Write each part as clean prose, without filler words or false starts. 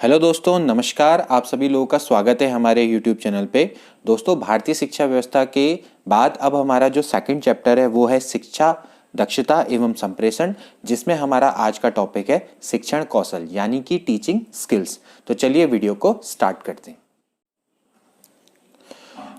Hello दोस्तों, नमस्कार। आप सभी लोगों का स्वागत है हमारे यूट्यूब चैनल पे। दोस्तों, भारतीय शिक्षा व्यवस्था के बाद अब हमारा जो सेकंड चैप्टर है वो है शिक्षा दक्षता एवं संप्रेषण, जिसमें हमारा आज का टॉपिक है शिक्षण कौशल यानी कि टीचिंग स्किल्स। तो चलिए वीडियो को स्टार्ट करते हैं।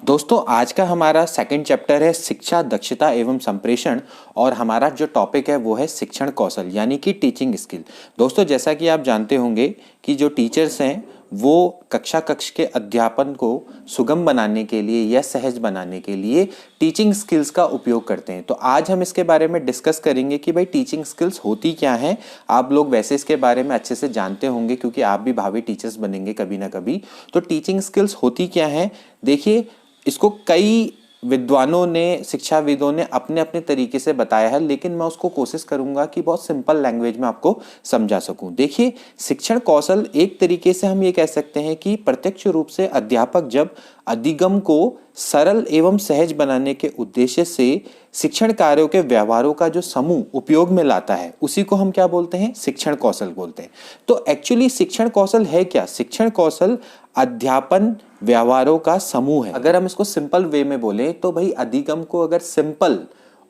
दोस्तों, आज का हमारा सेकंड चैप्टर है शिक्षा दक्षता एवं संप्रेषण और हमारा जो टॉपिक है वो है शिक्षण कौशल यानी कि टीचिंग स्किल। दोस्तों, जैसा कि आप जानते होंगे कि जो टीचर्स हैं वो कक्ष के अध्यापन को सुगम बनाने के लिए या सहज बनाने के लिए टीचिंग स्किल्स का उपयोग करते हैं। तो आज हम इसके बारे में डिस्कस करेंगे कि भाई टीचिंग स्किल्स होती क्या हैं। आप लोग वैसे इसके बारे में अच्छे से जानते होंगे क्योंकि आप भी भावी टीचर्स बनेंगे कभी ना कभी। तो टीचिंग स्किल्स होती क्या हैं, देखिए, इसको कई विद्वानों ने, शिक्षाविदों ने अपने अपने तरीके से बताया है, लेकिन मैं उसको कोशिश करूंगा कि बहुत सिंपल लैंग्वेज में आपको समझा सकूं। देखिए, शिक्षण कौशल एक तरीके से हम ये कह सकते हैं कि प्रत्यक्ष रूप से अध्यापक जब अधिगम को सरल एवं सहज बनाने के उद्देश्य से शिक्षण कार्यों के व्यवहारों का जो समूह उपयोग में लाता है उसी को हम क्या बोलते हैं, शिक्षण कौशल बोलते हैं। तो एक्चुअली शिक्षण कौशल है क्या? शिक्षण कौशल अध्यापन व्यवहारों का समूह है। अगर हम इसको सिंपल वे में बोले तो भाई अधिगम को अगर सिंपल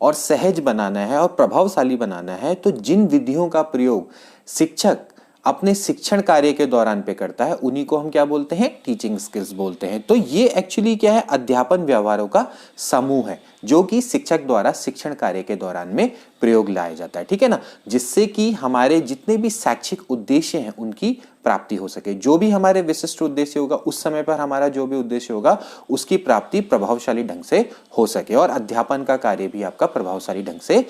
और सहज बनाना है और प्रभावशाली बनाना है तो जिन विधियों का प्रयोग शिक्षक अपने शिक्षण कार्य के दौरान पे करता है उन्हीं को हम क्या बोलते हैं, टीचिंग स्किल्स बोलते हैं। तो ये एक्चुअली क्या है, अध्यापन व्यवहारों का समूह है जो कि शिक्षक द्वारा शिक्षण कार्य के दौरान में प्रयोग लाया जाता है, ठीक है ना, जिससे कि हमारे जितने भी शैक्षिक उद्देश्य हैं उनकी प्राप्ति हो सके। जो भी हमारे विशिष्ट उद्देश्य होगा उस समय पर हमारा जो भी उद्देश्य होगा उसकी प्राप्ति प्रभावशाली ढंग से हो सके और अध्यापन का कार्य भी आपका प्रभावशाली ढंग से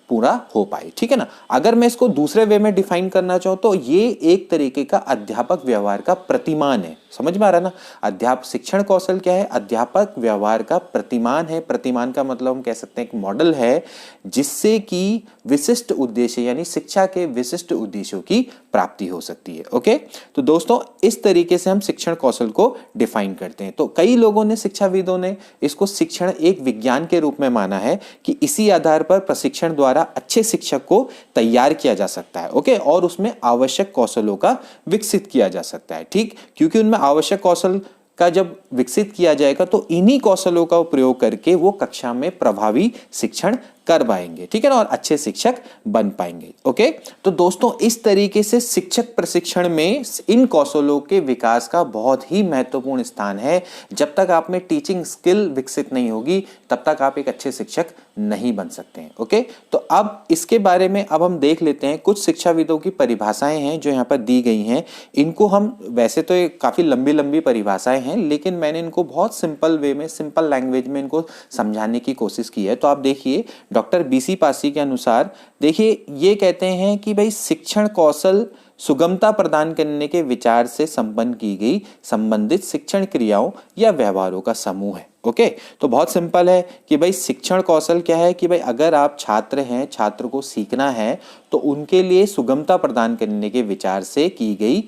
पूरा हो पाए, ठीक है ना। अगर मैं इसको दूसरे वे में डिफाइन करना चाहूँ तो ये एक तरीके का अध्यापक व्यवहार का प्रतिमान है। समझ में आ रहा ना? अध्यापक शिक्षण कौशल क्या है? अध्यापक व्यवहार का प्रतिमान है। प्रतिमान का मतलब हम कह सकते हैं एक मॉडल है जिससे कि विशिष्ट उद्देश्य यानी शिक्षा के विशिष्ट उद्देश्यों की प्राप्ति हो सकती है। ओके, तो दोस्तों इस तरीके से हम शिक्षण कौशल को डिफाइन करते हैं। तो कई लोगों ने, शिक्षाविदों ने इसको शिक्षण एक विज्ञान के रूप में माना है कि इसी आधार पर प्रशिक्षण द्वारा अच्छे शिक्षक को तैयार किया जा सकता है। ओके, और उसमें आवश्यक कौशलों का विकसित किया जा सकता है, ठीक, क्योंकि उनमें आवश्यक कौशल का जब विकसित किया जाएगा तो इन्हीं कौशलों का उपयोग करके वो कक्षा में प्रभावी शिक्षण कर पाएंगे, ठीक है ना, और अच्छे शिक्षक बन पाएंगे। ओके, तो दोस्तों इस तरीके से शिक्षक प्रशिक्षण में इन कौशलों के विकास का बहुत ही महत्वपूर्ण स्थान है। जब तक आप में टीचिंग स्किल विकसित नहीं होगी तब तक आप एक अच्छे शिक्षक नहीं बन सकते हैं। ओके, तो अब इसके बारे में अब हम देख लेते हैं। कुछ शिक्षाविदों की परिभाषाएं हैं जो यहाँ पर दी गई हैं। इनको हम, वैसे तो ये काफी लंबी लंबी परिभाषाएं हैं, लेकिन मैंने इनको बहुत सिंपल वे में, सिंपल लैंग्वेज में इनको समझाने की कोशिश की है। तो आप देखिए, डॉक्टर बीसी पासी के अनुसार देखिए ये कहते हैं कि भाई शिक्षण कौशल सुगमता प्रदान करने के विचार से संपन्न की गई संबंधित शिक्षण क्रियाओं या व्यवहारों का समूह है। ओके, तो बहुत सिंपल है कि भाई शिक्षण कौशल क्या है कि भाई अगर आप छात्र हैं, छात्र को सीखना है तो उनके लिए सुगमता प्रदान करने के विचार से की गई,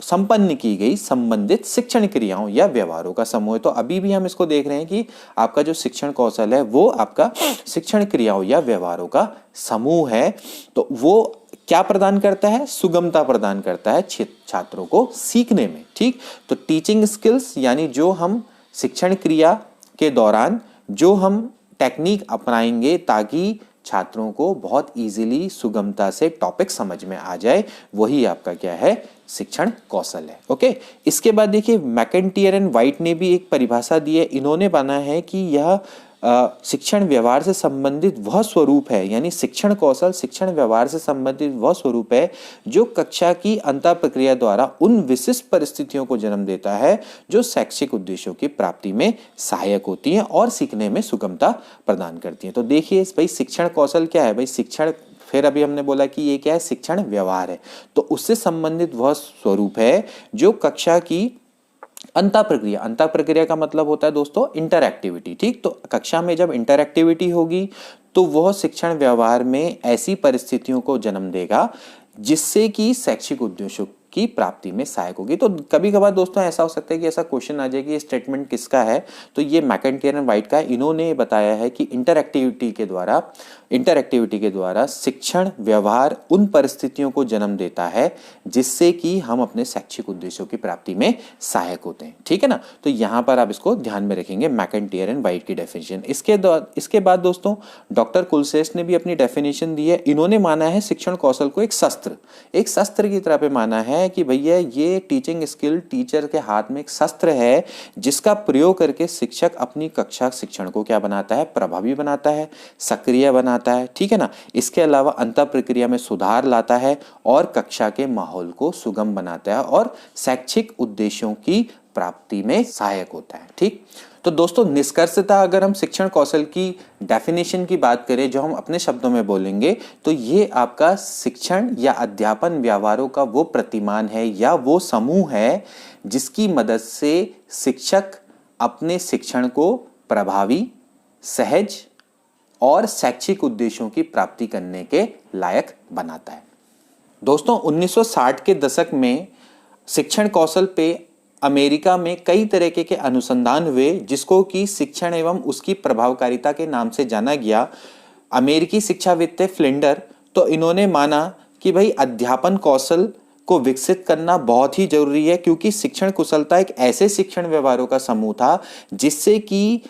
संपन्न की गई संबंधित शिक्षण क्रियाओं या व्यवहारों का समूह है। तो अभी भी हम इसको देख रहे हैं कि आपका जो शिक्षण कौशल है वो आपका शिक्षण क्रियाओं या व्यवहारों का समूह है। तो वो क्या प्रदान करता है? सुगमता प्रदान करता है छात्रों को सीखने में, ठीक। तो टीचिंग स्किल्स यानी जो हम शिक्षण क्रिया के दौरान जो हम टेक्निक अपनाएंगे ताकि छात्रों को बहुत इजीली, सुगमता से टॉपिक समझ में आ जाए, वही आपका क्या है, शिक्षण कौशल है। ओके, इसके बाद देखिए मैकेंटियर एंड वाइट ने भी एक परिभाषा दी है। इन्होंने माना है कि यह शिक्षण व्यवहार से संबंधित वह स्वरूप है, यानी शिक्षण कौशल शिक्षण व्यवहार से संबंधित वह स्वरूप है जो कक्षा की अंतः प्रक्रिया द्वारा उन विशिष्ट परिस्थितियों को जन्म देता है जो शैक्षिक उद्देश्यों की प्राप्ति में सहायक होती हैं और सीखने में सुगमता प्रदान करती हैं। तो देखिए भाई शिक्षण कौशल क्या है? भाई शिक्षण, फिर अभी हमने बोला कि ये क्या है, शिक्षण व्यवहार है, तो उससे संबंधित वह स्वरूप है जो कक्षा की अंतः प्रक्रिया का मतलब होता है दोस्तों इंटरएक्टिविटी, ठीक। तो कक्षा में जब इंटरएक्टिविटी होगी तो वह शिक्षण व्यवहार में ऐसी परिस्थितियों को जन्म देगा जिससे कि शैक्षिक उद्देश्यों की प्राप्ति में सहायक होगी। तो कभी कभार दोस्तों ऐसा हो सकता है कि ऐसा क्वेश्चन आ जाए कि ये स्टेटमेंट किसका है, तो ये मैकेंटियर एंड वाइट का है। इन्होंने बताया है कि इंटरएक्टिविटी के द्वारा शिक्षण व्यवहार उन परिस्थितियों को जन्म देता है जिससे कि हम अपने शैक्षिक उद्देश्यों की प्राप्ति में सहायक होते हैं। ठीक है ना, तो यहां पर आप इसको ध्यान में रखेंगे, मैकेंटियर एंड वाइट की डेफिनेशन। इसके बाद दोस्तों डॉक्टर कुलश्रेष्ठ ने भी अपनी डेफिनेशन दी है। इन्होंने माना है शिक्षण कौशल को एक शस्त्र की तरह पे माना है कि भैया ये टीचिंग स्किल टीचर के हाथ में एक शस्त्र है जिसका प्रयोग करके शिक्षक अपनी कक्षा शिक्षण को क्या बनाता है, प्रभावी बनाता है, सक्रिय बनाता है। ठीक है ना, इसके अलावा अंतः प्रक्रिया में सुधार लाता है और कक्षा के माहौल को सुगम बनाता है और शैक्षिक उद्देश्यों की प्राप्ति में सहायक होता है। ठीक, तो दोस्तों निष्कर्षतः अगर हम शिक्षण कौशल की डेफिनेशन की बात करें, जो हम अपने शब्दों में बोलेंगे, तो ये आपका शिक्षण या अध्यापन व्यवहारों का वो प्रतिमान है या वो समूह है जिसकी मदद से शिक्षक अपने शिक्षण को प्रभावी, सहज और शैक्षिक उद्देश्यों की प्राप्ति करने के लायक बनाता है। दोस्तों 1960 के दशक में शिक्षण कौशल पे अमेरिका में कई तरह के अनुसंधान हुए जिसको कि शिक्षण एवं उसकी प्रभावकारिता के नाम से जाना गया। अमेरिकी शिक्षाविद थे फ्लिंडर, तो इन्होंने माना कि भाई अध्यापन कौशल को विकसित करना बहुत ही जरूरी है, क्योंकि शिक्षण कुशलता एक ऐसे शिक्षण व्यवहारों का समूह था जिससे कि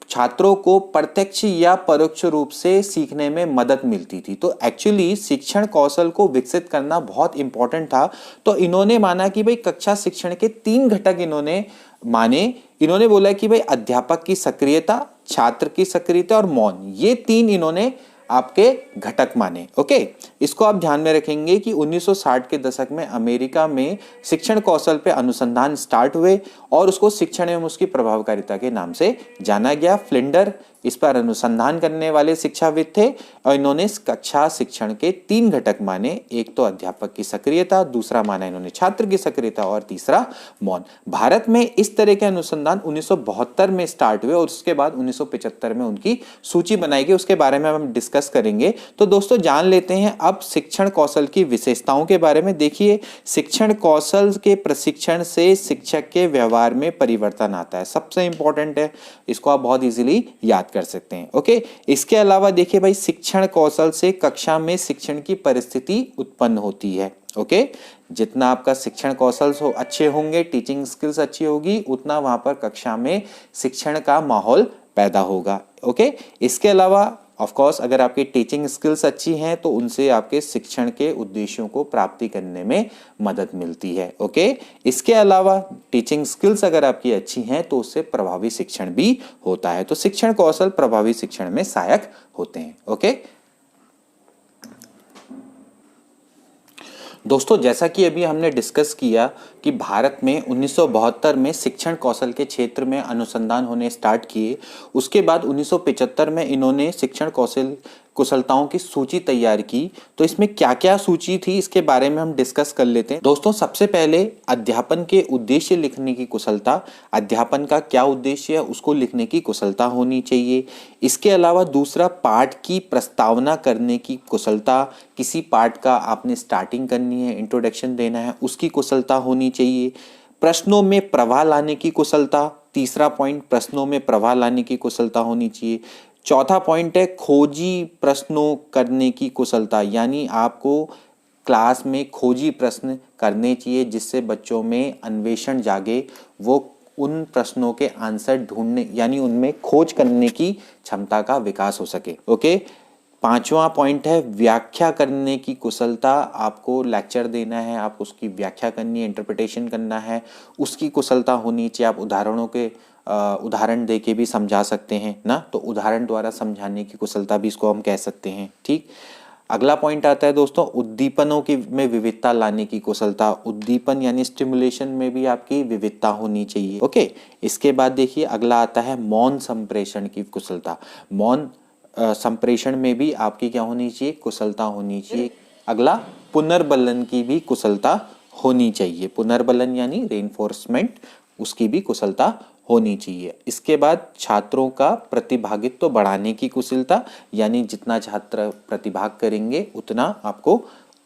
छात्रों को प्रत्यक्ष या परोक्ष रूप से सीखने में मदद मिलती थी। तो एक्चुअली शिक्षण कौशल को विकसित करना बहुत इंपॉर्टेंट था। तो इन्होंने माना कि भाई कक्षा शिक्षण के 3 घटक इन्होंने बोला कि भाई अध्यापक की सक्रियता, छात्र की सक्रियता और मौन, ये 3 इन्होंने आपके घटक माने। ओके, इसको आप ध्यान में रखेंगे कि 1960 के दशक में अमेरिका में शिक्षण कौशल पे अनुसंधान स्टार्ट हुए और उसको शिक्षण एवं उसकी प्रभावकारिता के नाम से जाना गया। फ्लिंडर इस पर अनुसंधान करने वाले शिक्षाविद थे और इन्होंने कक्षा शिक्षण के 3 घटक माने। एक तो अध्यापक की सक्रियता, दूसरा माना इन्होंने छात्र की सक्रियता और तीसरा मौन। भारत में इस तरह के अनुसंधान 1972 में स्टार्ट हुए और उसके बाद 1975 में उनकी सूची बनाई गई। उसके बारे में हम डिस्कस करेंगे। तो दोस्तों जान लेते हैं अब शिक्षण कौशल की विशेषताओं के बारे में। देखिए, शिक्षण कौशल के प्रशिक्षण से शिक्षक के व्यवहार में परिवर्तन आता है, सबसे इंपॉर्टेंट है, इसको आप बहुत इजीली याद कर सकते हैं। ओके, इसके अलावा देखिए भाई, शिक्षण कौशल से कक्षा में शिक्षण की परिस्थिति उत्पन्न होती है। ओके, जितना आपका शिक्षण कौशल अच्छे होंगे, टीचिंग स्किल्स अच्छी होगी, उतना वहां पर कक्षा में शिक्षण का माहौल पैदा होगा। ओके, इसके अलावा ऑफ कोर्स अगर आपकी टीचिंग स्किल्स अच्छी हैं तो उनसे आपके शिक्षण के उद्देश्यों को प्राप्ति करने में मदद मिलती है। ओके, इसके अलावा टीचिंग स्किल्स अगर आपकी अच्छी हैं तो उससे प्रभावी शिक्षण भी होता है। तो शिक्षण कौशल प्रभावी शिक्षण में सहायक होते हैं। ओके दोस्तों, जैसा कि अभी हमने डिस्कस किया कि भारत में 1972 में शिक्षण कौशल के क्षेत्र में अनुसंधान होने स्टार्ट किए। उसके बाद 1975 में इन्होंने शिक्षण कुशलताओं की सूची तैयार की। तो इसमें क्या क्या सूची थी इसके बारे में हम डिस्कस कर लेते हैं। दोस्तों सबसे पहले अध्यापन के उद्देश्य लिखने की कुशलता, अध्यापन का क्या उद्देश्य है उसको लिखने की कुशलता होनी चाहिए। इसके अलावा दूसरा, पाठ की प्रस्तावना करने की कुशलता, किसी पाठ का आपने स्टार्टिंग करनी है, इंट्रोडक्शन देना है, उसकी कुशलता होनी चाहिए। प्रश्नों में प्रवाह लाने की कुशलता, तीसरा पॉइंट प्रश्नों में प्रवाह लाने की कुशलता होनी चाहिए। चौथा पॉइंट है खोजी प्रश्नों करने की कुशलता, यानी आपको क्लास में खोजी प्रश्न करने चाहिए जिससे बच्चों में अन्वेषण जागे, वो उन प्रश्नों के आंसर ढूंढने यानी उनमें खोज करने की क्षमता का विकास हो सके। ओके, पांचवा पॉइंट है व्याख्या करने की कुशलता। आपको लेक्चर देना है, आप उसकी व्याख्या करनी है, इंटरप्रिटेशन करना है, उसकी कुशलता होनी चाहिए। आप उदाहरण दे के भी समझा सकते हैं ना, तो उदाहरण द्वारा समझाने की कुशलता भी इसको हम कह सकते हैं। ठीक, अगला पॉइंट आता है दोस्तों उद्दीपनों की में विविधता लाने की कुशलता। उद्दीपन यानी स्टिमुलेशन में भी आपकी विविधता होनी चाहिए। ओके, इसके बाद देखिए अगला आता है मौन संप्रेषण की कुशलता। मौन संप्रेषण में भी आपकी क्या होनी चाहिए, कुशलता होनी चाहिए। अगला पुनर्बलन की भी कुशलता होनी चाहिए। पुनर्बलन यानी रेनफोर्समेंट, उसकी भी कुशलता होनी चाहिए। इसके बाद छात्रों का प्रतिभागित्व बढ़ाने की कुशलता, यानी जितना छात्र प्रतिभाग करेंगे उतना आपको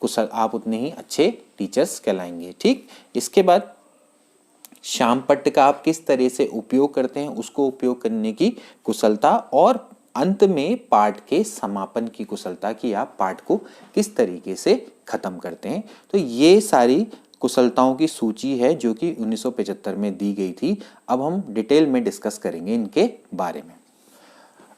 कुशल, आप उतने ही अच्छे टीचर्स कहलाएंगे। ठीक, इसके बाद श्याम पट्ट का आप किस तरह से उपयोग करते हैं, उसको उपयोग करने की कुशलता, और अंत में पाठ के समापन की कुशलता कि आप पाठ को किस तरीके से खत्म करते हैं। तो ये सारी कुशलताओं की सूची है जो कि 1975 में दी गई थी। अब हम डिटेल में डिस्कस करेंगे इनके बारे में।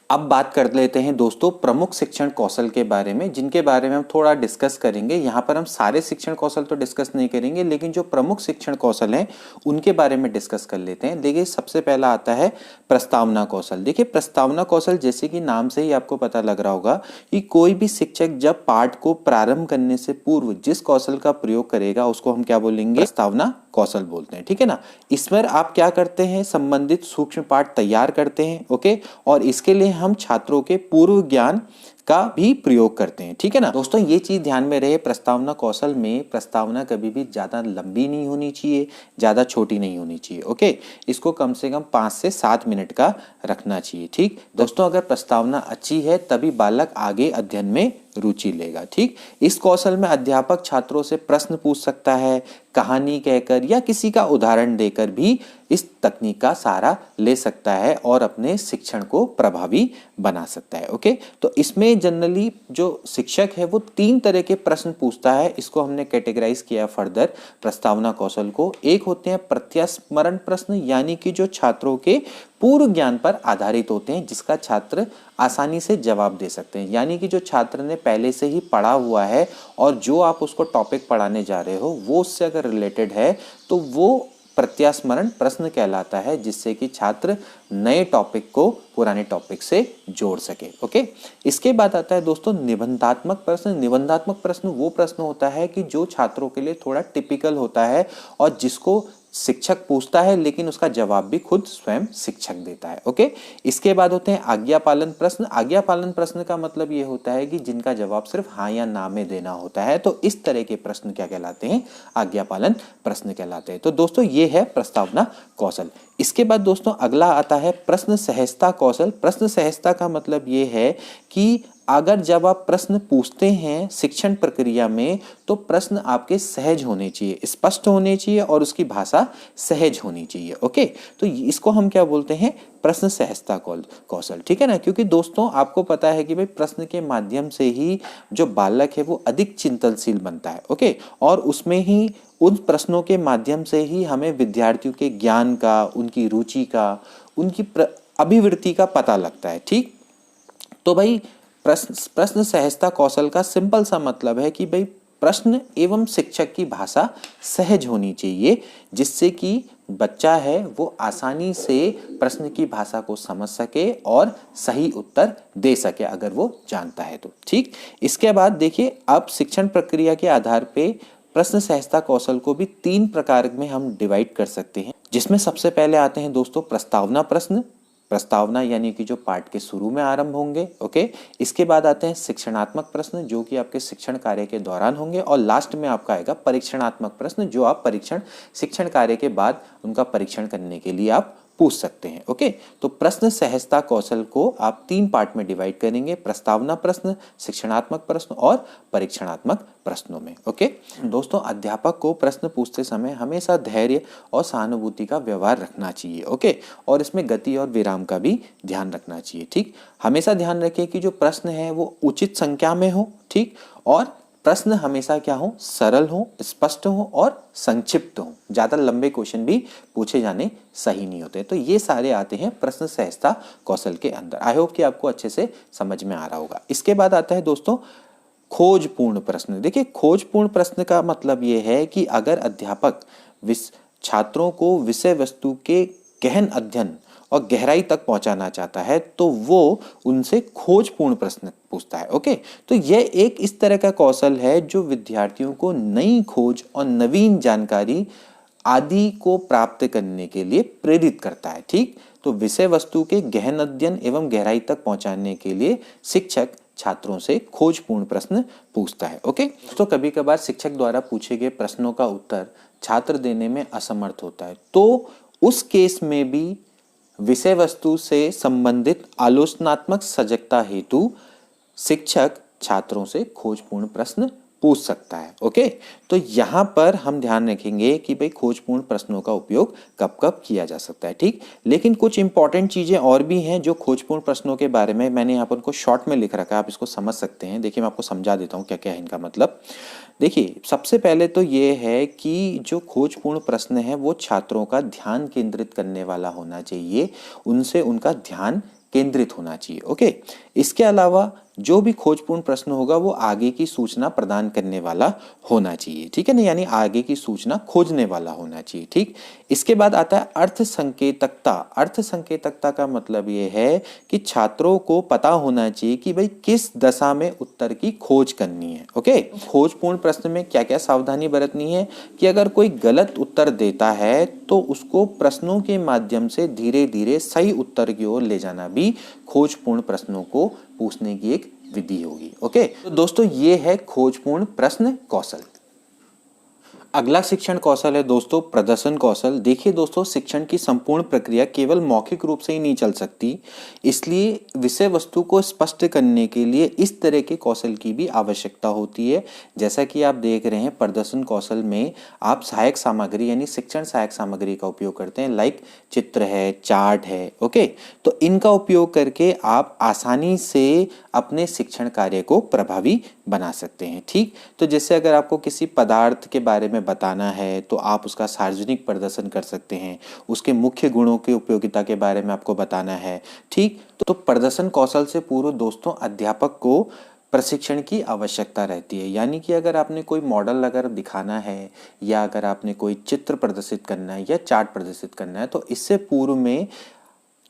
अब बात कर लेते हैं दोस्तों प्रमुख शिक्षण कौशल के बारे में, जिनके बारे में हम थोड़ा डिस्कस करेंगे। यहाँ पर हम सारे शिक्षण कौशल तो डिस्कस नहीं करेंगे, लेकिन जो प्रमुख शिक्षण कौशल हैं उनके बारे में डिस्कस कर लेते हैं। देखिए, सबसे पहला आता है प्रस्तावना कौशल। देखिए, प्रस्तावना कौशल जैसे कि नाम से ही आपको पता लग रहा होगा कि कोई भी शिक्षक जब पाठ को प्रारंभ करने से पूर्व जिस कौशल का प्रयोग करेगा उसको हम क्या बोलेंगे, प्रस्तावना कौशल बोलते हैं। ठीक है ना। इसमें आप क्या करते हैं, संबंधित सूक्ष्म पाठ तैयार करते हैं। ओके, और इसके लिए हम छात्रों के पूर्व ज्ञान का भी प्रयोग करते हैं। ठीक है ना दोस्तों, ये चीज ध्यान में रहे, प्रस्तावना कौशल में प्रस्तावना कभी भी ज्यादा लंबी नहीं होनी चाहिए, ज्यादा छोटी नहीं होनी चाहिए। ओके, इसको कम से कम 5 से 7 मिनट का रखना चाहिए। ठीक दोस्तों, अगर प्रस्तावना अच्छी है तभी बालक आगे अध्ययन में रुचि लेगा। ठीक, इस कौशल में अध्यापक छात्रों से प्रश्न पूछ सकता है, कहानी कहकर या किसी का उदाहरण देकर भी इस तकनीक का सहारा ले सकता है और अपने शिक्षण को प्रभावी बना सकता है। ओके, तो इसमें जनरली जो शिक्षक है वो 3 तरह के प्रश्न पूछता है। इसको हमने कैटेगराइज किया फर्दर प्रस्तावना कौशल को। एक होते हैं प्रत्यास्मरण प्रश्न, यानी कि जो छात्रों के पूर्व ज्ञान पर आधारित होते हैं, जिसका छात्र आसानी से जवाब दे सकते हैं। यानी कि जो छात्र ने पहले से ही पढ़ा हुआ है और जो आप उसको टॉपिक पढ़ाने जा रहे हो वो उससे अगर रिलेटेड है तो वो प्रत्यास्मरण प्रश्न कहलाता है, जिससे कि छात्र नए टॉपिक को पुराने टॉपिक से जोड़ सके। ओके, इसके बाद आता है दोस्तों निबंधात्मक प्रश्न। निबंधात्मक प्रश्न वो प्रश्न होता है कि जो छात्रों के लिए थोड़ा टिपिकल होता है और जिसको शिक्षक पूछता है लेकिन उसका जवाब भी खुद स्वयं शिक्षक देता है। ओके, इसके बाद होते हैं आज्ञा पालन प्रश्न। आज्ञा पालन प्रश्न का मतलब ये होता है कि जिनका जवाब सिर्फ हाँ या ना में देना होता है। तो इस तरह के प्रश्न क्या कहलाते हैं, आज्ञा पालन प्रश्न कहलाते हैं। तो दोस्तों ये है प्रस्तावना कौशल। इसके बाद दोस्तों अगला आता है प्रश्न सहजता कौशल। प्रश्न सहजता का मतलब ये है कि अगर जब आप प्रश्न पूछते हैं शिक्षण प्रक्रिया में तो प्रश्न आपके सहज होने चाहिए, स्पष्ट होने चाहिए और उसकी भाषा सहज होनी चाहिए। ओके, तो इसको हम क्या बोलते हैं, प्रश्न सहजता कौशल। ठीक है ना, क्योंकि दोस्तों आपको पता है कि भाई प्रश्न के माध्यम से ही जो बालक है वो अधिक चिंतनशील बनता है। ओके, और उसमें ही उन प्रश्नों के माध्यम से ही हमें विद्यार्थियों के ज्ञान का, उनकी रुचि का, उनकी अभिवृत्ति का पता लगता है। ठीक, तो भाई प्रश्न सहजता कौशल का सिंपल सा मतलब है कि भाई प्रश्न एवं शिक्षक की भाषा सहज होनी चाहिए, जिससे कि बच्चा है वो आसानी से प्रश्न की भाषा को समझ सके और सही उत्तर दे सके अगर वो जानता है तो। ठीक, इसके बाद देखिए अब शिक्षण प्रक्रिया के आधार पे प्रश्न सहजता कौशल को भी 3 प्रकार में हम डिवाइड कर सकते हैं, जिसमें सबसे पहले आते हैं दोस्तों प्रस्तावना प्रश्न। प्रस्तावना यानी कि जो पाठ के शुरू में आरंभ होंगे। ओके, इसके बाद आते हैं शिक्षणात्मक प्रश्न जो कि आपके शिक्षण कार्य के दौरान होंगे, और लास्ट में आपका आएगा परीक्षणात्मक प्रश्न जो आप शिक्षण कार्य के बाद उनका परीक्षण करने के लिए आप पूछ सकते हैं। ओके, तो प्रश्न सहजता कौशल को आप 3 पार्ट में डिवाइड करेंगे, प्रस्तावना प्रश्न, शिक्षणात्मक प्रश्न और परीक्षणात्मक प्रश्नों में। ओके दोस्तों, अध्यापक को प्रश्न पूछते समय हमेशा धैर्य और सहानुभूति का व्यवहार रखना चाहिए। ओके, और इसमें गति और विराम का भी ध्यान रखना चाहिए। ठीक, हमेशा ध्यान रखें कि जो प्रश्न है वो उचित संख्या में हो। ठीक, और प्रश्न हमेशा क्या हो, सरल हो, स्पष्ट हो और संक्षिप्त हो। ज्यादा लंबे क्वेश्चन भी पूछे जाने सही नहीं होते। तो ये सारे आते हैं प्रश्न सहजता कौशल के अंदर। आई होप कि आपको अच्छे से समझ में आ रहा होगा। इसके बाद आता है दोस्तों खोजपूर्ण प्रश्न। देखिए, खोजपूर्ण प्रश्न का मतलब ये है कि अगर अध्यापक छात्रों को विषय वस्तु के गहन अध्ययन और गहराई तक पहुंचाना चाहता है तो वो उनसे खोजपूर्ण प्रश्न पूछता है। ओके, तो यह एक इस तरह का कौशल है जो विद्यार्थियों को नई खोज और नवीन जानकारी आदि को प्राप्त करने के लिए प्रेरित करता है। ठीक, तो विषय वस्तु के गहन अध्ययन एवं गहराई तक पहुंचाने के लिए शिक्षक छात्रों से खोजपूर्ण प्रश्न पूछता है। ओके, तो कभी कभार शिक्षक द्वारा पूछे गए प्रश्नों का उत्तर छात्र देने में असमर्थ होता है, तो उस केस में भी विषय वस्तु से संबंधित आलोचनात्मक सजगता हेतु शिक्षक छात्रों से खोजपूर्ण प्रश्न पूछ सकता है। ओके, तो यहाँ पर हम ध्यान रखेंगे कि भाई खोजपूर्ण प्रश्नों का उपयोग कब कब किया जा सकता है। ठीक, लेकिन कुछ इंपॉर्टेंट चीज़ें और भी हैं जो खोजपूर्ण प्रश्नों के बारे में मैंने यहाँ पर उनको शॉर्ट में लिख रखा है, आप इसको समझ सकते हैं। देखिए मैं आपको समझा देता हूँ क्या क्या है इनका मतलब। देखिए सबसे पहले तो ये है कि जो खोजपूर्ण प्रश्न है वो छात्रों का ध्यान केंद्रित करने वाला होना चाहिए, उनसे उनका ध्यान केंद्रित होना चाहिए। ओके, इसके अलावा जो भी खोजपूर्ण प्रश्न होगा वो आगे की सूचना प्रदान करने वाला होना चाहिए। ठीक है ना, यानी आगे की सूचना खोजने वाला होना चाहिए। ठीक, इसके बाद आता है अर्थ संकेतकता। अर्थ संकेतकता का मतलब ये है कि छात्रों को पता होना चाहिए कि भाई किस दशा में उत्तर की खोज करनी है। ओके, खोजपूर्ण प्रश्न में क्या क्या सावधानी बरतनी है कि अगर कोई गलत उत्तर देता है तो उसको प्रश्नों के माध्यम से धीरे धीरे सही उत्तर की ओर ले जाना भी खोजपूर्ण प्रश्नों को पूछने की एक विधि होगी। ओके, तो दोस्तों ये है खोजपूर्ण प्रश्न कौशल। अगला शिक्षण कौशल है दोस्तों प्रदर्शन कौशल। देखिए दोस्तों, शिक्षण की संपूर्ण प्रक्रिया केवल मौखिक रूप से ही नहीं चल सकती, इसलिए विषय वस्तु को स्पष्ट करने के लिए इस तरह के कौशल की भी आवश्यकता होती है। जैसा कि आप देख रहे हैं प्रदर्शन कौशल में आप सहायक सामग्री यानी शिक्षण सहायक सामग्री का उपयोग करते हैं, लाइक चित्र है, चार्ट है। ओके, तो इनका उपयोग करके आप आसानी से अपने शिक्षण कार्य को प्रभावी बना सकते हैं। ठीक, तो जैसे अगर आपको किसी पदार्थ के बारे में बताना है तो आप उसका सार्वजनिक प्रदर्शन कर सकते हैं, उसके मुख्य गुणों की उपयोगिता के बारे में आपको बताना है। ठीक, तो प्रदर्शन कौशल से पूर्व दोस्तों अध्यापक को प्रशिक्षण की आवश्यकता रहती है। यानी कि अगर आपने कोई मॉडल अगर दिखाना है या अगर आपने कोई चित्र प्रदर्शित करना है या चार्ट प्रदर्शित करना है तो इससे पूर्व में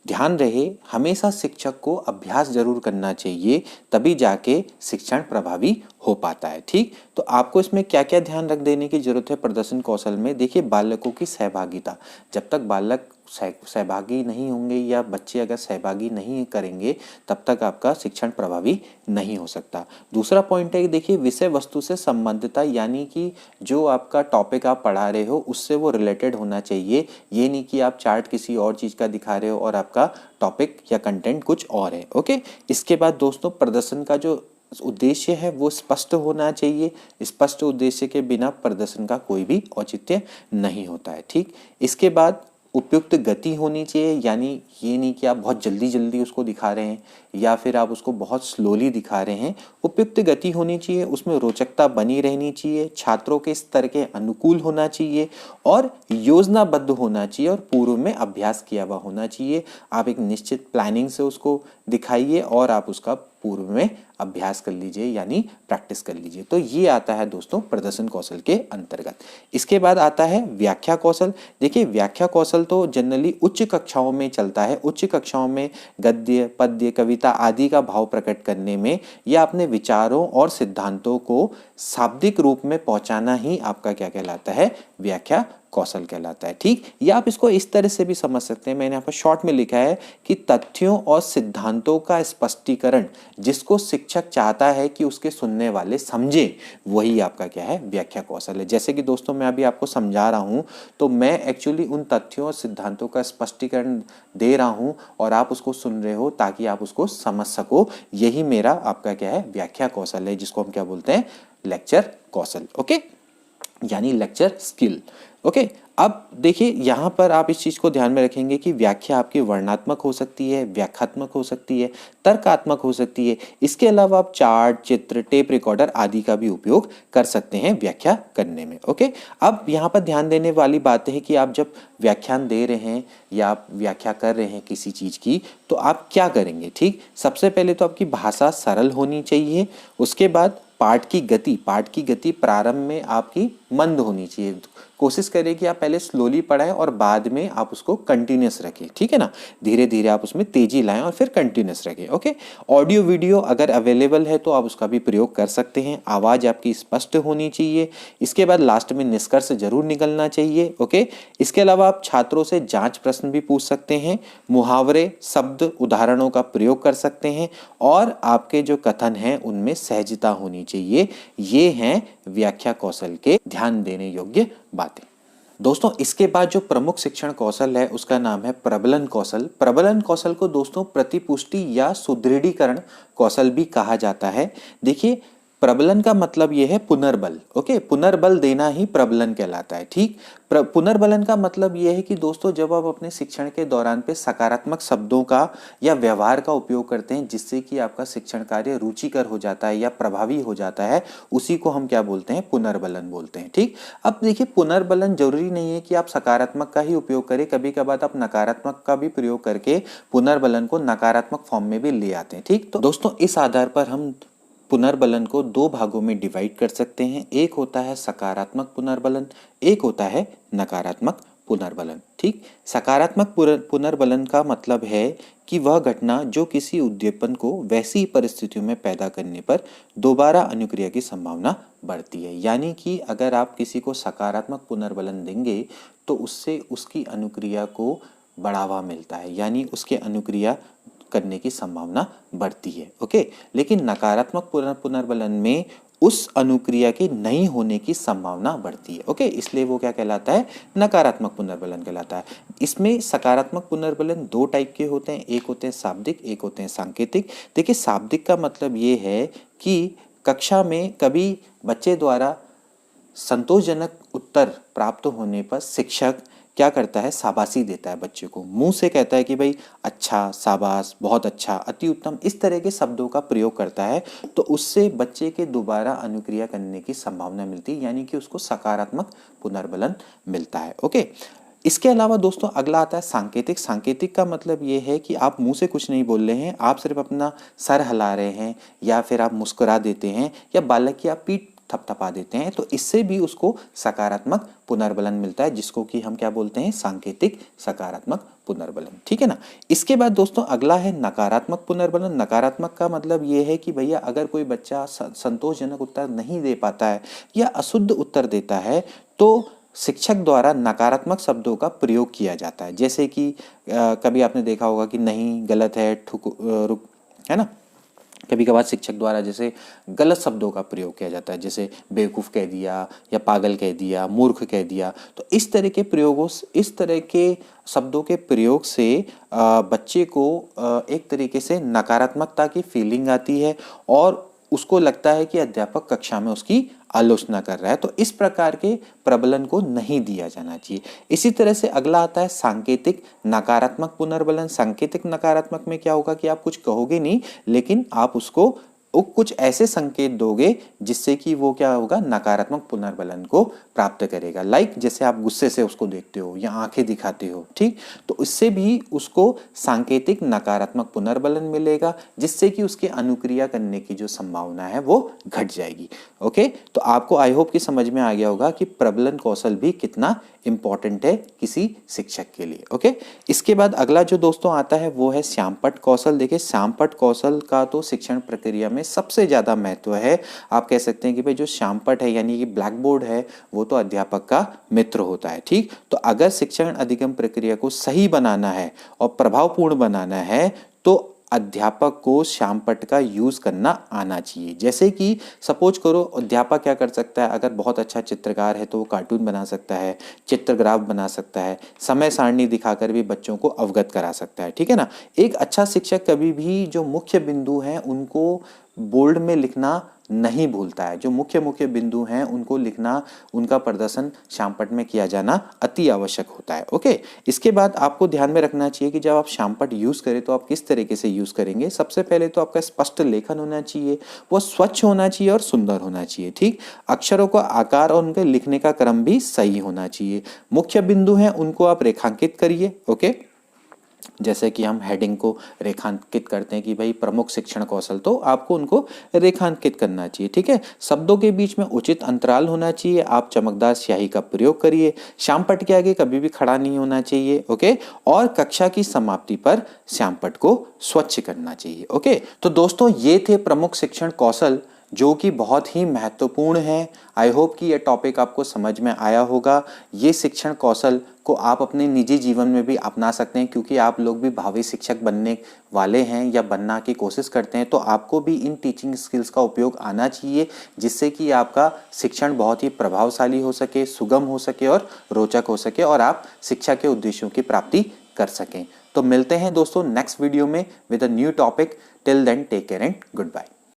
ध्यान रहे हमेशा शिक्षक को अभ्यास जरूर करना चाहिए, तभी जाके शिक्षण प्रभावी हो पाता है। ठीक, तो आपको इसमें क्या क्या ध्यान रख देने की जरूरत है प्रदर्शन कौशल में। देखिए बालकों की सहभागिता, जब तक बालक सहभागी नहीं होंगे या बच्चे अगर सहभागी नहीं करेंगे तब तक आपका शिक्षण प्रभावी नहीं हो सकता। दूसरा पॉइंट है कि देखिए विषय वस्तु से संबंधितता, यानी कि जो आपका टॉपिक आप पढ़ा रहे हो उससे वो रिलेटेड होना चाहिए। ये नहीं कि आप चार्ट किसी और चीज़ का दिखा रहे हो और आपका टॉपिक या कंटेंट कुछ और है। ओके, इसके बाद दोस्तों प्रदर्शन का जो उद्देश्य है वो स्पष्ट होना चाहिए। स्पष्ट उद्देश्य के बिना प्रदर्शन का कोई भी औचित्य नहीं होता है। ठीक, इसके बाद उपयुक्त गति होनी चाहिए, यानी ये नहीं कि आप बहुत जल्दी जल्दी उसको दिखा रहे हैं या फिर आप उसको बहुत स्लोली दिखा रहे हैं। उपयुक्त गति होनी चाहिए, उसमें रोचकता बनी रहनी चाहिए, छात्रों के स्तर के अनुकूल होना चाहिए और योजनाबद्ध होना चाहिए और पूर्व में अभ्यास किया हुआ होना चाहिए। आप एक निश्चित प्लानिंग से उसको दिखाइए और आप उसका पूर्व में अभ्यास कर लीजिए यानी प्रैक्टिस कर लीजिए। तो ये आता है दोस्तों प्रदर्शन कौशल के अंतर्गत। इसके बाद आता है व्याख्या कौशल। देखिए व्याख्या कौशल तो जनरली उच्च कक्षाओं में चलता है। उच्च कक्षाओं में गद्य, पद्य, कविता आदि का भाव प्रकट करने में या अपने विचारों और सिद्धांतों को शाब्दिक रूप में पहुंचाना ही आपका क्या कहलाता है, व्याख्या कौशल कहलाता है। ठीक, या आप इसको इस तरह से भी समझ सकते हैं, मैंने यहाँ पर शॉर्ट में लिखा है कि तथ्यों और सिद्धांतों का स्पष्टीकरण जिसको शिक्षक चाहता है कि उसके सुनने वाले समझे, वही आपका क्या है, व्याख्या कौशल है। जैसे कि दोस्तों मैं अभी आपको समझा रहा हूँ तो मैं एक्चुअली उन तथ्यों और सिद्धांतों का स्पष्टीकरण दे रहा हूँ और आप उसको सुन रहे हो ताकि आप उसको समझ सको। यही मेरा आपका क्या है, व्याख्या कौशल है, जिसको हम क्या बोलते हैं, लेक्चर कौशल। ओके, यानी लेक्चर स्किल। ओके, अब देखिए यहाँ पर आप इस चीज़ को ध्यान में रखेंगे कि व्याख्या आपकी वर्णनात्मक हो सकती है, व्याख्यात्मक हो सकती है, तर्कात्मक हो सकती है। इसके अलावा आप चार्ट, चित्र, टेप रिकॉर्डर आदि का भी उपयोग कर सकते हैं व्याख्या करने में। ओके, अब यहाँ पर ध्यान देने वाली बात है कि आप जब व्याख्यान दे रहे हैं या आप व्याख्या कर रहे हैं किसी चीज़ की तो आप क्या करेंगे। ठीक, सबसे पहले तो आपकी भाषा सरल होनी चाहिए। उसके बाद पाठ की गति प्रारंभ में आपकी मंद होनी चाहिए। कोशिश करें कि आप पहले स्लोली पढ़ाएं और बाद में आप उसको कंटिन्यूस रखें। ठीक है ना, धीरे धीरे आप उसमें तेजी लाएं और फिर कंटिन्यूस रखें। ओके, ऑडियो वीडियो अगर अवेलेबल है तो आप उसका भी प्रयोग कर सकते हैं। आवाज़ आपकी स्पष्ट होनी चाहिए। इसके बाद लास्ट में निष्कर्ष जरूर निकलना चाहिए। ओके, इसके अलावा आप छात्रों से जांच प्रश्न भी पूछ सकते हैं, मुहावरे, शब्द, उदाहरणों का प्रयोग कर सकते हैं और आपके जो कथन हैं उनमें सहजता होनी चाहिए। ये हैं व्याख्या कौशल के ध्यान देने योग्य बातें। दोस्तों इसके बाद जो प्रमुख शिक्षण कौशल है उसका नाम है प्रबलन कौशल। प्रबलन कौशल को दोस्तों प्रतिपुष्टि या सुदृढ़ीकरण कौशल भी कहा जाता है। देखिए प्रबलन का मतलब ये है पुनर्बल। ओके, पुनर्बल देना ही प्रबलन कहलाता है। ठीक, पुनर्बलन का मतलब ये है कि दोस्तों जब आप अपने शिक्षण के दौरान पे सकारात्मक शब्दों का या व्यवहार का उपयोग करते हैं जिससे कि आपका शिक्षण कार्य रुचिकर हो जाता है या प्रभावी हो जाता है, उसी को हम क्या बोलते हैं, पुनर्बलन बोलते हैं। ठीक, अब देखिए पुनर्बलन जरूरी नहीं है कि आप सकारात्मक का ही उपयोग करें, कभी कभार आप नकारात्मक का भी प्रयोग करके पुनर्बलन को नकारात्मक फॉर्म में भी ले आते हैं। ठीक, तो दोस्तों इस आधार पर हम पुनर्बलन को दो भागों में डिवाइड कर सकते हैं। एक होता है सकारात्मक पुनर्बलन, एक होता है नकारात्मक पुनर्बलन। ठीक, सकारात्मक पुनर्बलन का मतलब है कि वह घटना जो किसी उद्दीपन को वैसी परिस्थितियों में पैदा करने पर दोबारा अनुक्रिया की संभावना बढ़ती है। यानी कि अगर आप किसी को सकारात्मक पुनर्बलन देंगे तो उससे उसकी अनुक्रिया को बढ़ावा मिलता है, यानी उसके अनुक्रिया करने की संभावना बढ़ती है। ओके, लेकिन नकारात्मक पुनर्बलन में उस अनुक्रिया के नहीं होने की संभावना बढ़ती है। ओके, इसलिए वो क्या कहलाता है, नकारात्मक पुनर्बलन कहलाता है। इसमें सकारात्मक पुनर्बलन दो टाइप के होते हैं, एक होते हैं शाब्दिक, एक होते हैं सांकेतिक। देखिए शाब्दिक का मतलब ये है कि कक्षा में कभी बच्चे द्वारा संतोषजनक उत्तर प्राप्त होने पर शिक्षक क्या करता है, शाबाशी देता है बच्चे को, मुंह से कहता है कि भाई अच्छा, शाबाश, बहुत अच्छा, अति उत्तम, इस तरह के शब्दों का प्रयोग करता है, तो उससे बच्चे के दोबारा अनुक्रिया करने की संभावना मिलती है, यानी कि उसको सकारात्मक पुनर्बलन मिलता है। ओके, इसके अलावा दोस्तों अगला आता है सांकेतिक। सांकेतिक का मतलब ये है कि आप मुंह से कुछ नहीं बोल रहे हैं, आप सिर्फ अपना सर हिला रहे हैं या फिर आप मुस्कुरा देते हैं या बालक की आप पीठ थपथपा देते हैं, तो इससे भी उसको सकारात्मक पुनर्बलन मिलता है, जिसको कि हम क्या बोलते हैं, सांकेतिक सकारात्मक पुनर्बलन। ठीक है ना। इसके बाद दोस्तों अगला है नकारात्मक पुनर्बलन। नकारात्मक का मतलब ये है कि भैया अगर कोई बच्चा संतोषजनक उत्तर नहीं दे पाता है या अशुद्ध उत्तर देता है तो शिक्षक द्वारा नकारात्मक शब्दों का प्रयोग किया जाता है। जैसे कि कभी आपने देखा होगा कि नहीं, गलत है, रुक, है ना। कभी कभार शिक्षक द्वारा जैसे गलत शब्दों का प्रयोग किया जाता है, जैसे बेवकूफ़ कह दिया या पागल कह दिया, मूर्ख कह दिया। तो इस तरह के प्रयोगों, इस तरह के शब्दों के प्रयोग से बच्चे को एक तरीके से नकारात्मकता की फीलिंग आती है और उसको लगता है कि अध्यापक कक्षा में उसकी आलोचना कर रहा है। तो इस प्रकार के प्रबलन को नहीं दिया जाना चाहिए। इसी तरह से अगला आता है सांकेतिक नकारात्मक पुनर्बलन। सांकेतिक नकारात्मक में क्या होगा कि आप कुछ कहोगे नहीं, लेकिन आप उसको कुछ ऐसे संकेत दोगे जिससे कि वो क्या होगा, नकारात्मक पुनर्बलन को प्राप्त करेगा। लाइक जैसे आप गुस्से से उसको देखते हो या आंखें दिखाते हो, ठीक, तो इससे भी उसको सांकेतिक नकारात्मक पुनर्बलन मिलेगा, जिससे कि उसके अनुक्रिया करने की जो संभावना है वो घट जाएगी। ओके, तो आपको आई होप कि समझ में आ गया होगा कि प्रबलन कौशल भी कितना इंपॉर्टेंट है किसी शिक्षक के लिए। ओके, इसके बाद अगला जो दोस्तों आता है वो है श्यामपट्ट कौशल। देखिए श्यामपट्ट कौशल का तो शिक्षण प्रक्रिया में सबसे ज़्यादा महत्व है। आप कह सकते हैं कि भाई जो श्यामपट्ट है यानी कि ब्लैक बोर्ड है वो तो अध्यापक का मित्र होता है। ठीक, तो अगर शिक्षण अधिगम प्रक्रिया को सही बनाना है और प्रभावपूर्ण बनाना है तो अध्यापक को श्यामपट्ट का यूज करना आना चाहिए। जैसे कि सपोज करो अध्यापक क्या कर सकता है, अगर बहुत अच्छा चित्रकार है तो वो कार्टून बना सकता है, चित्रग्राफ बना सकता है, समय सारणी दिखाकर भी बच्चों को अवगत करा सकता है। ठीक है ना। एक अच्छा शिक्षक कभी भी जो मुख्य बिंदु हैं उनको बोल्ड में लिखना नहीं भूलता है। जो मुख्य बिंदु हैं उनको लिखना, उनका प्रदर्शन श्यामपट्ट में किया जाना अति आवश्यक होता है। ओके, इसके बाद आपको ध्यान में रखना चाहिए कि जब आप श्यामपट्ट यूज करें तो आप किस तरीके से यूज करेंगे। सबसे पहले तो आपका स्पष्ट लेखन होना चाहिए, वो स्वच्छ होना चाहिए और सुंदर होना चाहिए। ठीक, अक्षरों का आकार और उनके लिखने का क्रम भी सही होना चाहिए। मुख्य बिंदु हैं उनको आप रेखांकित करिए। ओके, जैसे कि हम हेडिंग को रेखांकित करते हैं कि भाई प्रमुख शिक्षण कौशल, तो आपको उनको रेखांकित करना चाहिए। ठीक है, शब्दों के बीच में उचित अंतराल होना चाहिए। आप चमकदार स्याही का प्रयोग करिए। श्यामपट्ट के आगे कभी भी खड़ा नहीं होना चाहिए। ओके, और कक्षा की समाप्ति पर श्यामपट्ट को स्वच्छ करना चाहिए। ओके, तो दोस्तों ये थे प्रमुख शिक्षण कौशल जो कि बहुत ही महत्वपूर्ण है। आई होप कि यह टॉपिक आपको समझ में आया होगा। ये शिक्षण कौशल को आप अपने निजी जीवन में भी अपना सकते हैं, क्योंकि आप लोग भी भावी शिक्षक बनने वाले हैं या बनना की कोशिश करते हैं, तो आपको भी इन टीचिंग स्किल्स का उपयोग आना चाहिए, जिससे कि आपका शिक्षण बहुत ही प्रभावशाली हो सके, सुगम हो सके और रोचक हो सके और आप शिक्षा के उद्देश्यों की प्राप्ति कर सकें। तो मिलते हैं दोस्तों नेक्स्ट वीडियो में with a new topic. Till then take care and good bye.